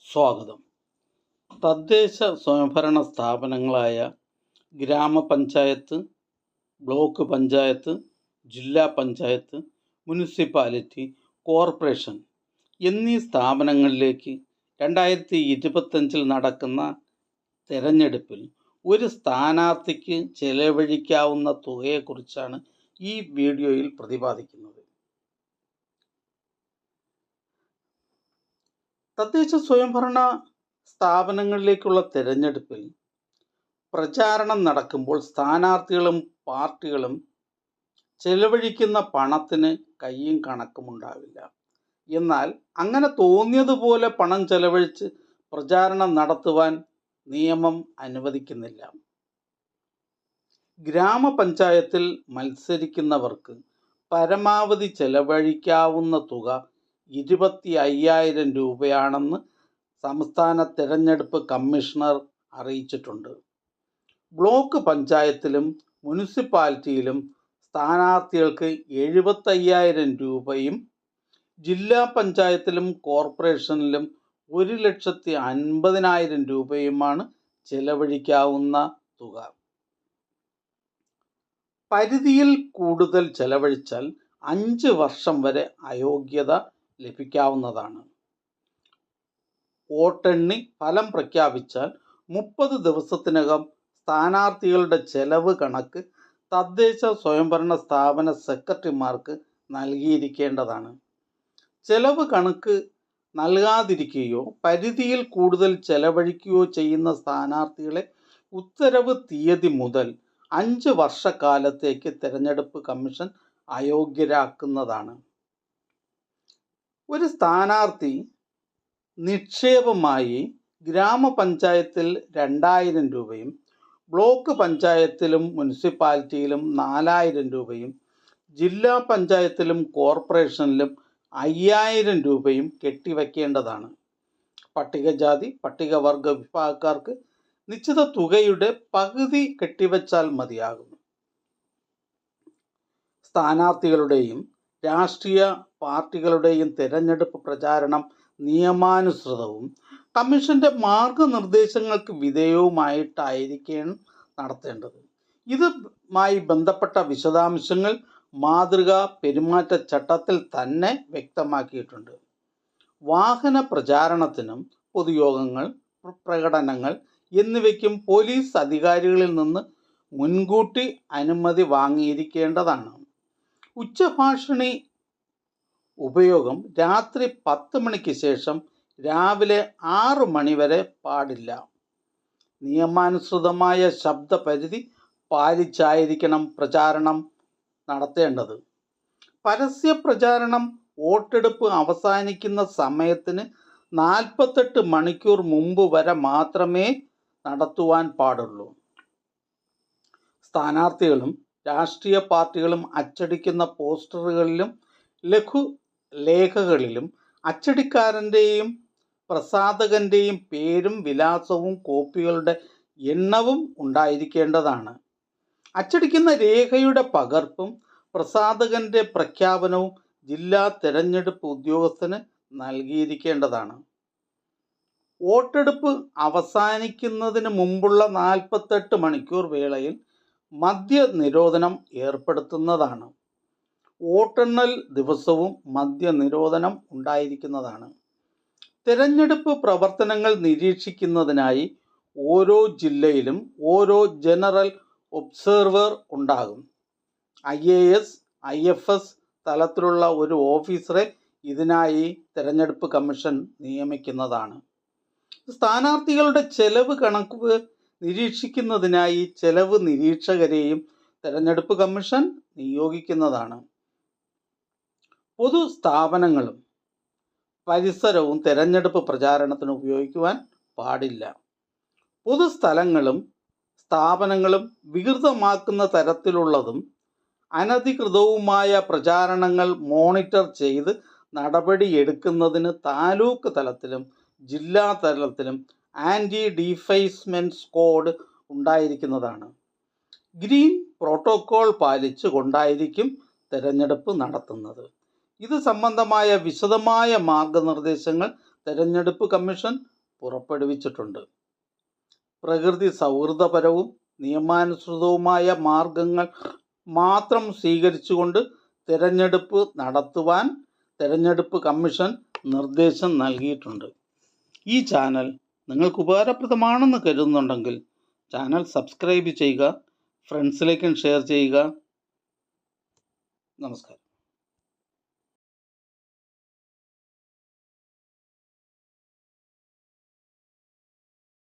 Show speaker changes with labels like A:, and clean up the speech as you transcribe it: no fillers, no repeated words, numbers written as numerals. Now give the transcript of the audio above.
A: സ്വാഗതം. തദ്ദേശ സ്വയംഭരണ സ്ഥാപനങ്ങളായ ഗ്രാമപഞ്ചായത്ത്, ബ്ലോക്ക് പഞ്ചായത്ത്, ജില്ലാ പഞ്ചായത്ത്, മുനിസിപ്പാലിറ്റി, കോർപ്പറേഷൻ എന്നീ സ്ഥാപനങ്ങളിലേക്ക് 2025 നടക്കുന്ന തെരഞ്ഞെടുപ്പിൽ ഒരു സ്ഥാനാർത്ഥിക്ക് ചെലവഴിക്കാവുന്ന തുകയെക്കുറിച്ചാണ് ഈ വീഡിയോയിൽ പ്രതിപാദിക്കുന്നത്. തദ്ദേശ സ്വയംഭരണ സ്ഥാപനങ്ങളിലേക്കുള്ള തെരഞ്ഞെടുപ്പിൽ പ്രചാരണം നടക്കുമ്പോൾ സ്ഥാനാർത്ഥികളും പാർട്ടികളും ചെലവഴിക്കുന്ന പണത്തിന് കയ്യും കണക്കുമുണ്ടാവില്ല. എന്നാൽ അങ്ങനെ തോന്നിയതുപോലെ പണം ചെലവഴിച്ച് പ്രചാരണം നടത്തുവാൻ നിയമം അനുവദിക്കുന്നില്ല. ഗ്രാമപഞ്ചായത്തിൽ മത്സരിക്കുന്നവർക്ക് പരമാവധി ചെലവഴിക്കാവുന്ന തുക 25,000 രൂപയാണെന്ന് സംസ്ഥാന തെരഞ്ഞെടുപ്പ് കമ്മീഷണർ അറിയിച്ചിട്ടുണ്ട്. ബ്ലോക്ക് പഞ്ചായത്തിലും മുനിസിപ്പാലിറ്റിയിലും സ്ഥാനാർത്ഥികൾക്ക് 75,000 രൂപയും ജില്ലാ പഞ്ചായത്തിലും കോർപ്പറേഷനിലും 1,50,000 രൂപയുമാണ് ചെലവഴിക്കാവുന്ന തുക. പരിധിയിൽ കൂടുതൽ ചെലവഴിച്ചാൽ 5 വർഷം വരെ അയോഗ്യത ലഭിക്കാവുന്നതാണ്. വോട്ടെണ്ണി ഫലം പ്രഖ്യാപിച്ചാൽ 30 ദിവസത്തിനകം സ്ഥാനാർത്ഥികളുടെ ചെലവ് കണക്ക് തദ്ദേശ സ്വയംഭരണ സ്ഥാപന സെക്രട്ടറിമാർക്ക് നൽകിയിരിക്കേണ്ടതാണ്. ചെലവ് കണക്ക് നൽകാതിരിക്കുകയോ പരിധിയിൽ കൂടുതൽ ചെലവഴിക്കുകയോ ചെയ്യുന്ന സ്ഥാനാർത്ഥികളെ ഉത്തരവ് തീയതി മുതൽ 5 വർഷക്കാലത്തേക്ക് തെരഞ്ഞെടുപ്പ് കമ്മീഷൻ അയോഗ്യരാക്കുന്നതാണ്. ഒരു സ്ഥാനാർത്ഥി നിക്ഷേപമായി ഗ്രാമപഞ്ചായത്തിൽ 2,000 രൂപയും ബ്ലോക്ക് പഞ്ചായത്തിലും മുനിസിപ്പാലിറ്റിയിലും 4,000 രൂപയും ജില്ലാ പഞ്ചായത്തിലും കോർപ്പറേഷനിലും 5,000 രൂപയും കെട്ടിവയ്ക്കേണ്ടതാണ്. പട്ടികജാതി പട്ടികവർഗ വിഭാഗക്കാർക്ക് നിശ്ചിത തുകയുടെ പകുതി കെട്ടിവച്ചാൽ മതിയാകും. സ്ഥാനാർത്ഥികളുടെയും രാഷ്ട്രീയ പാർട്ടികളുടെയും തെരഞ്ഞെടുപ്പ് പ്രചാരണം നിയമാനുസൃതവും കമ്മീഷന്റെ മാർഗനിർദ്ദേശങ്ങൾക്ക് വിധേയവുമായിട്ടായിരിക്കണം നടത്തേണ്ടത്. ഇതുമായി ബന്ധപ്പെട്ട വിശദാംശങ്ങൾ മാതൃകാ പെരുമാറ്റച്ചട്ടത്തിൽ തന്നെ വ്യക്തമാക്കിയിട്ടുണ്ട്. വാഹന പ്രചാരണത്തിനും പൊതുയോഗങ്ങൾ, പ്രകടനങ്ങൾ എന്നിവയ്ക്കും പോലീസ് അധികാരികളിൽ നിന്ന് മുൻകൂട്ടി അനുമതി വാങ്ങിയിരിക്കേണ്ടതാണ്. ഉച്ചഭാഷിണി ഉപയോഗം രാത്രി 10 മണിക്ക് ശേഷം രാവിലെ 6 മണി വരെ പാടില്ല. നിയമാനുസൃതമായ ശബ്ദപരിധി പാലിച്ചായിരിക്കണം പ്രചാരണം നടത്തേണ്ടത്. പരസ്യ പ്രചാരണം വോട്ടെടുപ്പ് അവസാനിക്കുന്ന സമയത്തിന് 48 മണിക്കൂർ മുമ്പ് വരെ മാത്രമേ നടത്തുവാൻ പാടുള്ളൂ. സ്ഥാനാർത്ഥികളും രാഷ്ട്രീയ പാർട്ടികളും അച്ചടിക്കുന്ന പോസ്റ്ററുകളിലും ലഘുലേഖകളിലും അച്ചടിക്കാരൻ്റെയും പ്രസാധകൻ്റെയും പേരും വിലാസവും കോപ്പികളുടെ എണ്ണവും ഉണ്ടായിരിക്കേണ്ടതാണ്. അച്ചടിക്കുന്ന രേഖയുടെ പകർപ്പും പ്രസാധകൻ്റെ പ്രഖ്യാപനവും ജില്ലാ തെരഞ്ഞെടുപ്പ് ഉദ്യോഗസ്ഥന് നൽകിയിരിക്കേണ്ടതാണ്. വോട്ടെടുപ്പ് അവസാനിക്കുന്നതിന് മുമ്പുള്ള 48 മണിക്കൂർ വേളയിൽ മദ്യനിരോധനം ഏർപ്പെടുത്തുന്നതാണ്. വോട്ടെണ്ണൽ ദിവസവും മദ്യനിരോധനം ഉണ്ടായിരിക്കുന്നതാണ്. തെരഞ്ഞെടുപ്പ് പ്രവർത്തനങ്ങൾ നിരീക്ഷിക്കുന്നതിനായി ഓരോ ജില്ലയിലും ഓരോ ജനറൽ ഒബ്സർവർ ഉണ്ടാകും. IAS, IFS തലത്തിലുള്ള ഒരു ഓഫീസറെ ഇതിനായി തെരഞ്ഞെടുപ്പ് കമ്മീഷൻ നിയമിക്കുന്നതാണ്. സ്ഥാനാർത്ഥികളുടെ ചെലവ് കണക്ക് നിരീക്ഷിക്കുന്നതിനായി ചെലവ് നിരീക്ഷകരെയും തെരഞ്ഞെടുപ്പ് കമ്മീഷൻ നിയോഗിക്കുന്നതാണ്. പൊതു സ്ഥാപനങ്ങളും പരിസരവും തെരഞ്ഞെടുപ്പ് പ്രചാരണത്തിന് ഉപയോഗിക്കുവാൻ പാടില്ല. പൊതുസ്ഥലങ്ങളും സ്ഥാപനങ്ങളും വികൃതമാക്കുന്ന തരത്തിലുള്ളതും അനധികൃതവുമായ പ്രചാരണങ്ങൾ മോണിറ്റർ ചെയ്ത് നടപടിയെടുക്കുന്നതിന് താലൂക്ക് തലത്തിലും ജില്ലാ തലത്തിലും ആൻറ്റി ഡിഫേസ്മെൻറ്റ് സ്ക്വാഡ് ഉണ്ടായിരിക്കുന്നതാണ്. ഗ്രീൻ പ്രോട്ടോക്കോൾ പാലിച്ചു കൊണ്ടായിരിക്കും തെരഞ്ഞെടുപ്പ് നടത്തുന്നത്. ഇത് സംബന്ധമായ വിശദമായ മാർഗനിർദ്ദേശങ്ങൾ തെരഞ്ഞെടുപ്പ് കമ്മീഷൻ പുറപ്പെടുവിച്ചിട്ടുണ്ട്. പ്രകൃതി സൗഹൃദപരവും നിയമാനുസൃതവുമായ മാർഗങ്ങൾ മാത്രം സ്വീകരിച്ചുകൊണ്ട് തിരഞ്ഞെടുപ്പ് നടത്തുവാൻ തിരഞ്ഞെടുപ്പ് കമ്മീഷൻ നിർദ്ദേശം നൽകിയിട്ടുണ്ട്. ഈ ചാനൽ നിങ്ങൾക്ക് ഉപകാരപ്രദമാണെന്ന് കരുതുന്നുണ്ടെങ്കിൽ ചാനൽ സബ്സ്ക്രൈബ് ചെയ്യുക, ഫ്രണ്ട്സിലേക്കും ഷെയർ ചെയ്യുക. നമസ്കാരം.